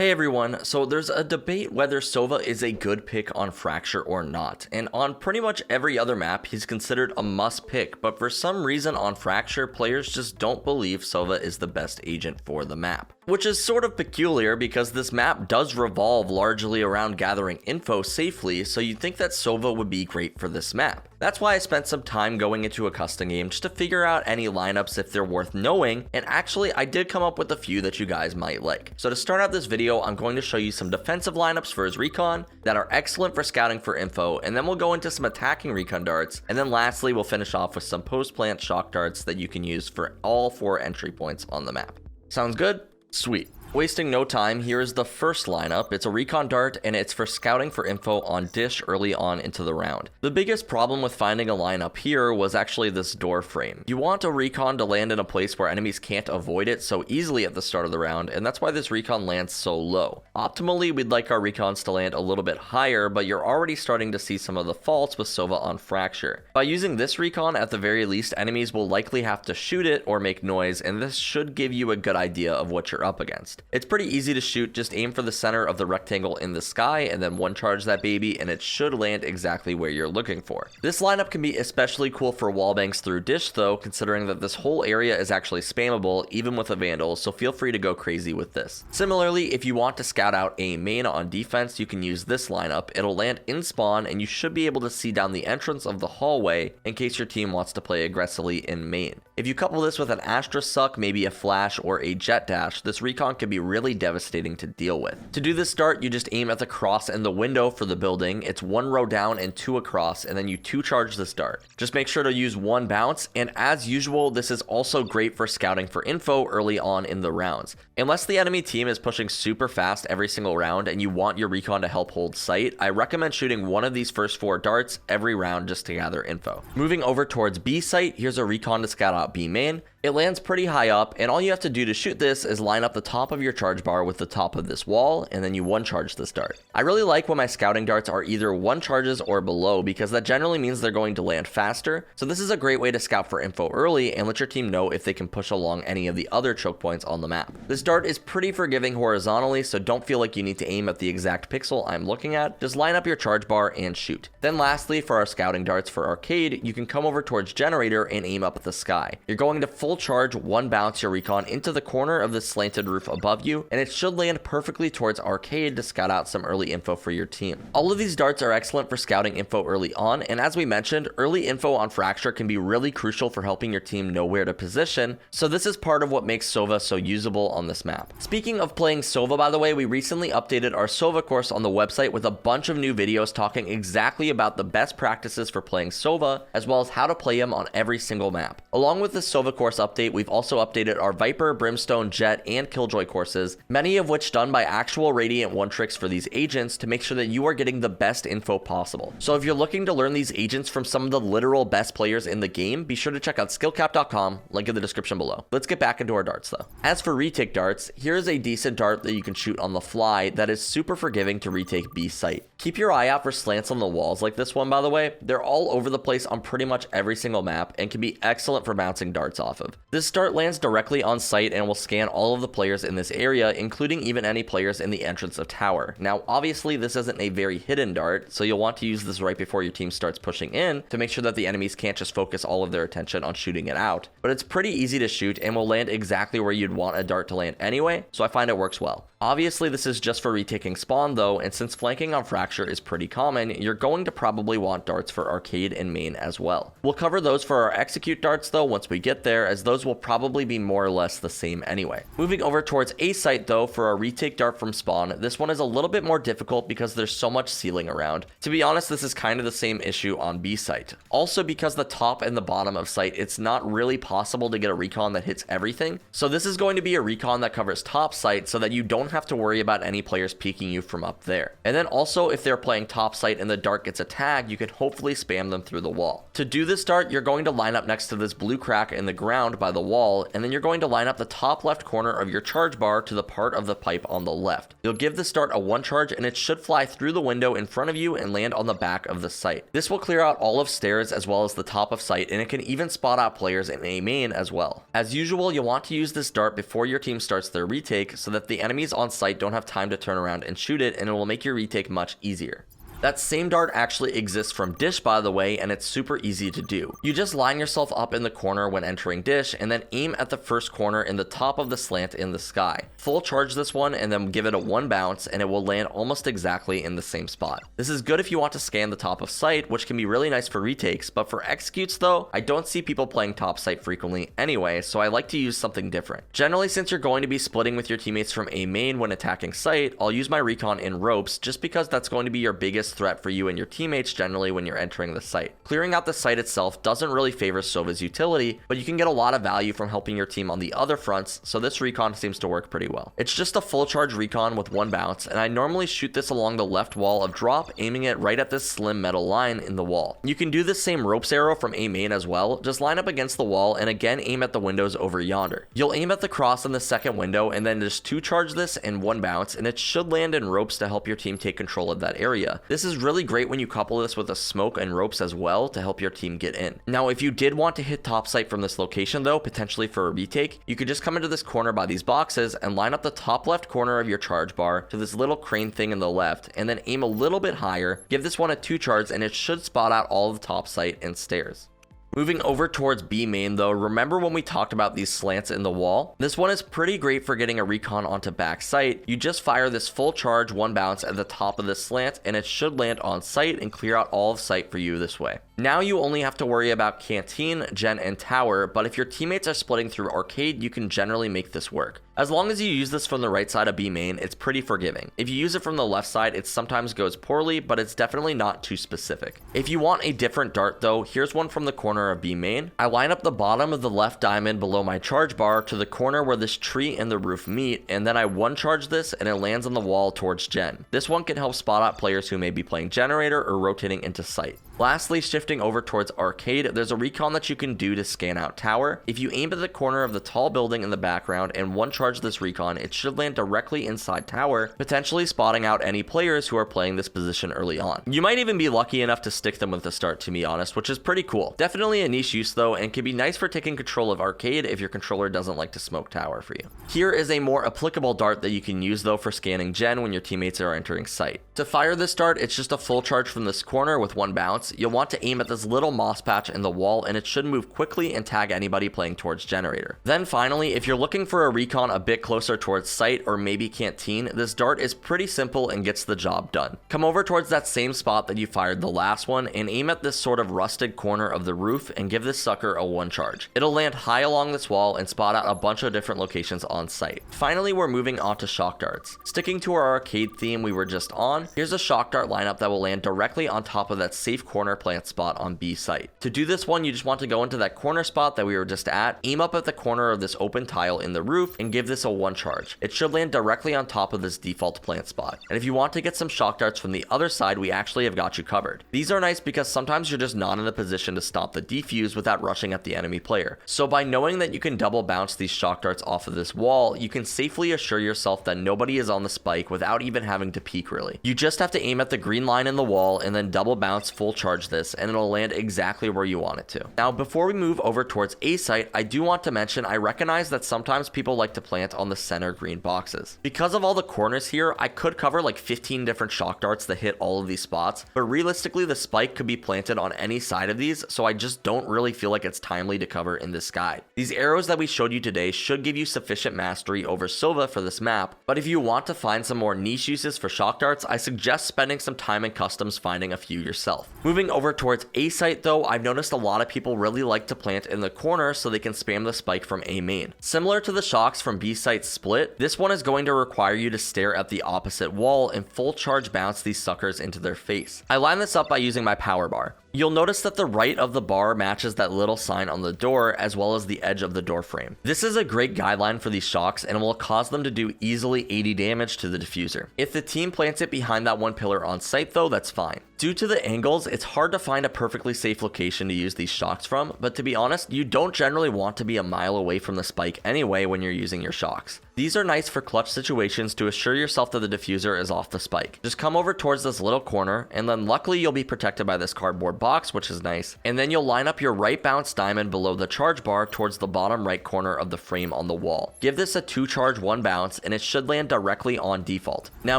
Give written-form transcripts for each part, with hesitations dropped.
Hey everyone, so there's a debate whether Sova is a good pick on Fracture or not, and on pretty much every other map he's considered a must pick, but for some reason on Fracture, players just don't believe Sova is the best agent for the map. Which is sort of peculiar because this map does revolve largely around gathering info safely, so you'd think that Sova would be great for this map. That's why I spent some time going into a custom game just to figure out any lineups if they're worth knowing, and actually I did come up with a few that you guys might like. So to start out this video, I'm going to show you some defensive lineups for his Recon that are excellent for scouting for info, and then we'll go into some attacking Recon darts, and then lastly we'll finish off with some post-plant shock darts that you can use for all 4 entry points on the map. Sounds good? Sweet. Wasting no time, here is the first lineup. It's a Recon dart and it's for scouting for info on dish early on into the round. The biggest problem with finding a lineup here was actually this door frame. You want a Recon to land in a place where enemies can't avoid it so easily at the start of the round, and that's why this Recon lands so low. Optimally, we'd like our Recons to land a little bit higher, but you're already starting to see some of the faults with Sova on Fracture. By using this Recon, at the very least, enemies will likely have to shoot it or make noise, and this should give you a good idea of what you're up against. It's pretty easy to shoot, just aim for the center of the rectangle in the sky and then one charge that baby and it should land exactly where you're looking for. This lineup can be especially cool for wallbangs through dish though, considering that this whole area is actually spammable even with a vandal, so feel free to go crazy with this. Similarly, if you want to scout out a main on defense, you can use this lineup. It'll land in spawn and you should be able to see down the entrance of the hallway in case your team wants to play aggressively in main. If you couple this with an Astra Suck, maybe a flash or a jet dash, this Recon can be really devastating to deal with. To do this dart, you just aim at the cross and the window for the building. It's 1 row down and 2 across, and then you 2 charge this dart. Just make sure to use 1 bounce, and as usual, this is also great for scouting for info early on in the rounds. Unless the enemy team is pushing super fast every single round and you want your Recon to help hold site, I recommend shooting one of these first 4 darts every round just to gather info. Moving over towards B site, here's a Recon to scout out B main. It lands pretty high up, and all you have to do to shoot this is line up the top of your charge bar with the top of this wall, and then you 1 charge this dart. I really like when my scouting darts are either 1 charges or below, because that generally means they're going to land faster, so this is a great way to scout for info early and let your team know if they can push along any of the other choke points on the map. This dart is pretty forgiving horizontally, so don't feel like you need to aim at the exact pixel I'm looking at, just line up your charge bar and shoot. Then lastly, for our scouting darts for arcade, you can come over towards generator and aim up at the sky. You're going to full charge 1 bounce your Recon into the corner of the slanted roof above you, and it should land perfectly towards arcade to scout out some early info for your team. All of these darts are excellent for scouting info early on, and as we mentioned, early info on Fracture can be really crucial for helping your team know where to position, so this is part of what makes Sova so usable on this map. Speaking of playing Sova, by the way, we recently updated our Sova course on the website with a bunch of new videos talking exactly about the best practices for playing Sova, as well as how to play him on every single map. Along with the Sova course update, we've also updated our Viper, Brimstone, Jet, and Killjoy courses, many of which done by actual Radiant 1 tricks for these agents to make sure that you are getting the best info possible. So if you're looking to learn these agents from some of the literal best players in the game, be sure to check out SkillCapped.com, link in the description below. Let's get back into our darts though. As for retake darts, here's a decent dart that you can shoot on the fly that is super forgiving to retake B site. Keep your eye out for slants on the walls like this one, by the way. They're all over the place on pretty much every single map and can be excellent for bouncing darts off of. This dart lands directly on site and will scan all of the players in this area, including even any players in the entrance of tower. Now, obviously, this isn't a very hidden dart, so you'll want to use this right before your team starts pushing in to make sure that the enemies can't just focus all of their attention on shooting it out. But it's pretty easy to shoot and will land exactly where you'd want a dart to land anyway, so I find it works well. Obviously, this is just for retaking spawn though, and since flanking on Fracture is pretty common, you're going to probably want darts for arcade and main as well. We'll cover those for our execute darts though once we get there, as those will probably be more or less the same anyway. Moving over towards A site though, for our retake dart from spawn, this one is a little bit more difficult because there's so much ceiling around. To be honest, this is kind of the same issue on B site. Also, because the top and the bottom of site, it's not really possible to get a Recon that hits everything, so this is going to be a Recon that covers top site so that you don't have to worry about any players peeking you from up there. And then also, if they're playing top site and the dart gets a tag, you can hopefully spam them through the wall. To do this dart, you're going to line up next to this blue crack in the ground around by the wall, and then you're going to line up the top left corner of your charge bar to the part of the pipe on the left. You'll give the start a 1 charge, and it should fly through the window in front of you and land on the back of the site. This will clear out all of stairs as well as the top of site, and it can even spot out players in A main as well. As usual, you'll want to use this dart before your team starts their retake so that the enemies on site don't have time to turn around and shoot it, and it will make your retake much easier. That same dart actually exists from Dish, by the way, and it's super easy to do. You just line yourself up in the corner when entering Dish, and then aim at the first corner in the top of the slant in the sky. Full charge this one, and then give it a 1 bounce, and it will land almost exactly in the same spot. This is good if you want to scan the top of site, which can be really nice for retakes, but for executes though, I don't see people playing top site frequently anyway, so I like to use something different. Generally, since you're going to be splitting with your teammates from A main when attacking site, I'll use my Recon in ropes, just because that's going to be your biggest threat for you and your teammates generally when you're entering the site. Clearing out the site itself doesn't really favor Sova's utility, but you can get a lot of value from helping your team on the other fronts, so this Recon seems to work pretty well. It's just a full charge Recon with 1 bounce, and I normally shoot this along the left wall of drop, aiming it right at this slim metal line in the wall. You can do this same ropes arrow from A main as well, just line up against the wall and again aim at the windows over yonder. You'll aim at the cross in the second window and then just 2 charge this and 1 bounce, and it should land in ropes to help your team take control of that area. This is really great when you couple this with a smoke and ropes as well to help your team get in. Now, if you did want to hit top site from this location though, potentially for a retake, you could just come into this corner by these boxes and line up the top left corner of your charge bar to this little crane thing in the left, and then aim a little bit higher, give this one a 2 charge, and it should spot out all of the top site and stairs. Moving over towards B main though, remember when we talked about these slants in the wall? This one is pretty great for getting a Recon onto back site. You just fire this full charge 1 bounce at the top of the slant, and it should land on site and clear out all of site for you this way. Now you only have to worry about canteen, gen, and tower, but if your teammates are splitting through arcade, you can generally make this work. As long as you use this from the right side of B main, it's pretty forgiving. If you use it from the left side, it sometimes goes poorly, but it's definitely not too specific. If you want a different dart though, here's one from the corner of B main. I line up the bottom of the left diamond below my charge bar to the corner where this tree and the roof meet, and then I 1 charge this and it lands on the wall towards gen. This one can help spot out players who may be playing generator or rotating into site. Lastly, shifting over towards arcade, there's a Recon that you can do to scan out tower. If you aim at the corner of the tall building in the background and 1 charge this Recon, it should land directly inside tower, potentially spotting out any players who are playing this position early on. You might even be lucky enough to stick them with the start, to be honest, which is pretty cool. Definitely a niche use though, and can be nice for taking control of arcade if your controller doesn't like to smoke tower for you. Here is a more applicable dart that you can use though for scanning gen when your teammates are entering site. To fire this dart, it's just a full charge from this corner with 1 bounce. You'll want to aim at this little moss patch in the wall, and it should move quickly and tag anybody playing towards generator. Then finally, if you're looking for a Recon a bit closer towards site or maybe canteen, this dart is pretty simple and gets the job done. Come over towards that same spot that you fired the last one and aim at this sort of rusted corner of the roof and give this sucker a 1 charge. It'll land high along this wall and spot out a bunch of different locations on site. Finally, we're moving on to shock darts. Sticking to our arcade theme we were just on, here's a shock dart lineup that will land directly on top of that safe corner plant spot on B site. To do this one, you just want to go into that corner spot that we were just at, aim up at the corner of this open tile in the roof, and give this a 1 charge. It should land directly on top of this default plant spot. And if you want to get some shock darts from the other side, we actually have got you covered. These are nice because sometimes you're just not in a position to stop the defuse without rushing at the enemy player. So by knowing that you can double bounce these shock darts off of this wall, you can safely assure yourself that nobody is on the spike without even having to peek really. You just have to aim at the green line in the wall and then double bounce full charge this, and it'll land exactly where you want it to. Now, before we move over towards A site, I do want to mention I recognize that sometimes people like to plant on the center green boxes. Because of all the corners here, I could cover like 15 different shock darts that hit all of these spots, but realistically the spike could be planted on any side of these, so I just don't really feel like it's timely to cover in this guide. These arrows that we showed you today should give you sufficient mastery over Sova for this map, but if you want to find some more niche uses for shock darts, I suggest spending some time in customs finding a few yourself. Moving over towards A site though, I've noticed a lot of people really like to plant in the corner so they can spam the spike from A main. Similar to the shocks from B site split, this one is going to require you to stare at the opposite wall and full charge bounce these suckers into their face. I line this up by using my power bar. You'll notice that the right of the bar matches that little sign on the door as well as the edge of the door frame. This is a great guideline for these shocks and will cause them to do easily 80 damage to the diffuser. If the team plants it behind that one pillar on site though, that's fine. Due to the angles, it's hard to find a perfectly safe location to use these shocks from, but to be honest, you don't generally want to be a mile away from the spike anyway when you're using your shocks. These are nice for clutch situations to assure yourself that the diffuser is off the spike. Just come over towards this little corner, and then luckily you'll be protected by this cardboard box, which is nice, and then you'll line up your right bounce diamond below the charge bar towards the bottom right corner of the frame on the wall. Give this a 2 charge 1 bounce, and it should land directly on default. Now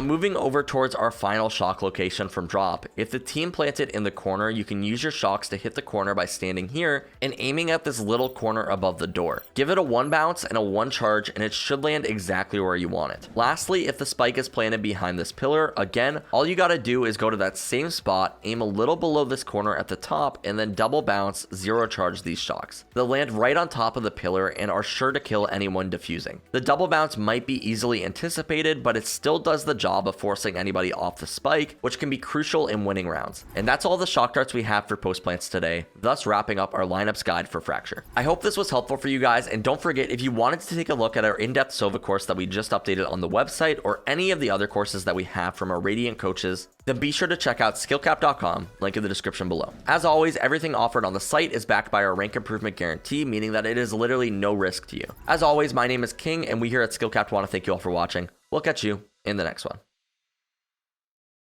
moving over towards our final shock location from drop, if the team plants it in the corner, you can use your shocks to hit the corner by standing here and aiming at this little corner above the door. Give it a 1 bounce and a 1 charge, and it should land exactly where you want it. Lastly, if the spike is planted behind this pillar, again, all you gotta do is go to that same spot, aim a little below this corner at the top, and then double bounce, 0 charge these shocks. They'll land right on top of the pillar and are sure to kill anyone defusing. The double bounce might be easily anticipated, but it still does the job of forcing anybody off the spike, which can be crucial in winning rounds. And that's all the shock darts we have for post plants today, thus wrapping up our lineups guide for Fracture. I hope this was helpful for you guys, and don't forget, if you wanted to take a look at our in-depth Sova course that we just updated on the website, or any of the other courses that we have from our Radiant coaches, then be sure to check out SkillCapped.com, link in the description below. As always, everything offered on the site is backed by our rank improvement guarantee, meaning that it is literally no risk to you. As always, my name is King, and we here at SkillCapped want to thank you all for watching. We'll catch you in the next one.